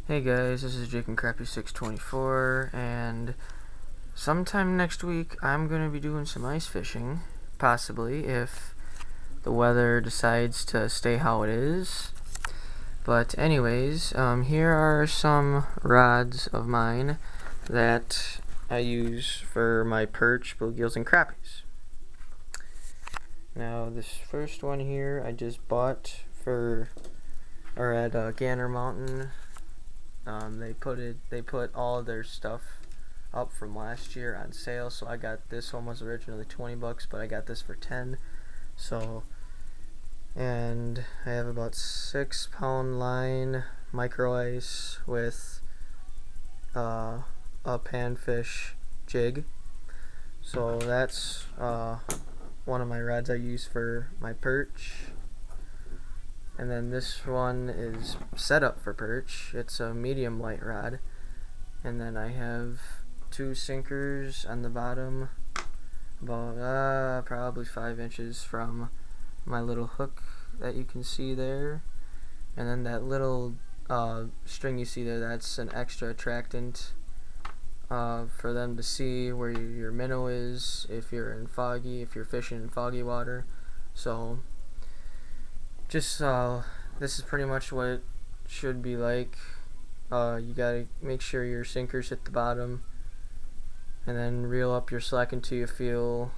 Hey guys, this is Jake and Crappy624, and sometime next week I'm going to be doing some ice fishing, possibly, if the weather decides to stay how it is. But anyways, here are some rods of mine that I use for my perch, bluegills, and crappies. Now this first one here I just bought at Gander Mountain. They put all their stuff up from last year on sale, so I got this one. Was originally $20, but I got this for 10. So, and I have about 6-pound line micro ice with a panfish jig. So that's one of my rods I use for my perch. And then this one is set up for perch. It's a medium light rod. And then I have 2 sinkers on the bottom, about probably 5 inches from my little hook that you can see there. And then that little string you see there, that's an extra attractant for them to see where your minnow is if you're fishing in foggy water. So just this is pretty much what it should be like. You gotta make sure your sinkers hit the bottom, and then reel up your slack until you feel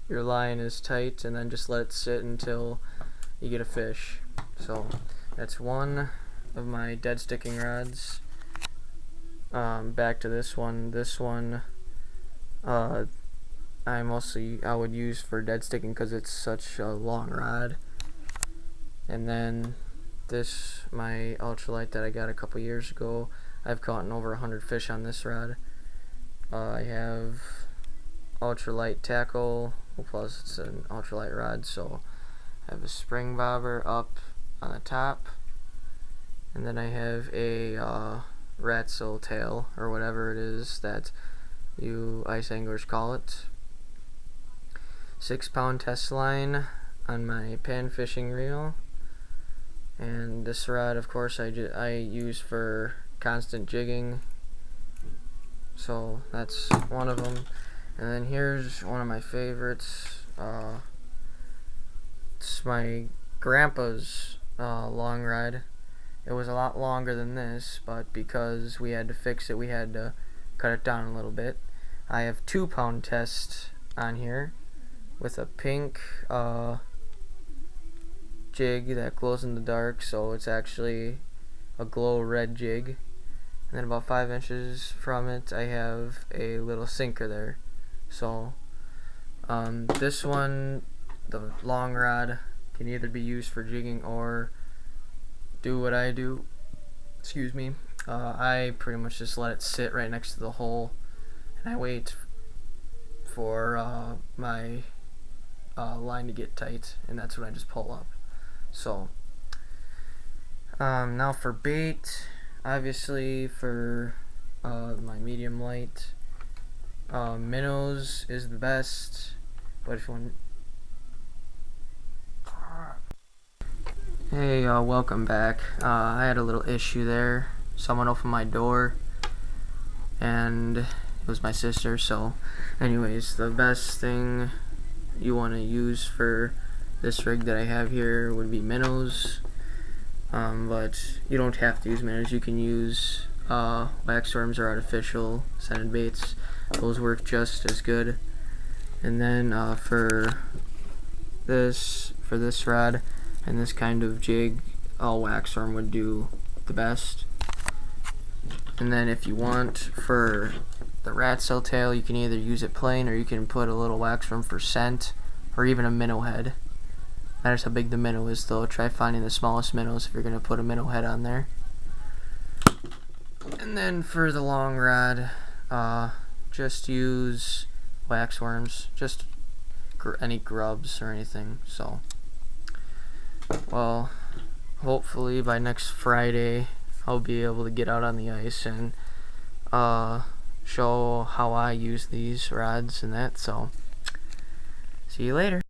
your line is tight, and then just let it sit until you get a fish. So that's one of my dead sticking rods. Back to this one. This one I would use for dead sticking because it's such a long rod. And then this, my ultralight that I got a couple years ago. I've caught over 100 fish on this rod. I have ultralight tackle, plus it's an ultralight rod, so I have a spring bobber up on the top, and then I have a ratsail tail, or whatever it is that you ice anglers call it. 6-pound test line on my pan fishing reel. And this rod, of course, I use for constant jigging. So that's one of them. And then here's one of my favorites. It's my grandpa's long rod. It was a lot longer than this, but because we had to fix it, we had to cut it down a little bit. I have 2-pound test on here with a pink jig that glows in the dark, so it's actually a glow red jig. And then about 5 inches from it I have a little sinker there. So this one, the long rod, can either be used for jigging or do what I do. Excuse me. I pretty much just let it sit right next to the hole, and I wait for my line to get tight, and that's when I just pull up. So now for bait, obviously for my medium light, minnows is the best, but if you want... Hey, welcome back. I had a little issue there. Someone opened my door, and it was my sister. So anyways, the best thing you want to use for this rig that I have here would be minnows, but you don't have to use minnows. You can use waxworms or artificial scented baits. Those work just as good. And then for this rod and this kind of jig, all waxworm would do the best. And then if you want for the ratsail tail, you can either use it plain, or you can put a little waxworm for scent, or even a minnow head. Matters how big the minnow is, though. Try finding the smallest minnows if you're going to put a minnow head on there. And then for the long rod, just use waxworms, just any grubs or anything. So, well, hopefully by next Friday I'll be able to get out on the ice and show how I use these rods and that. So, see you later.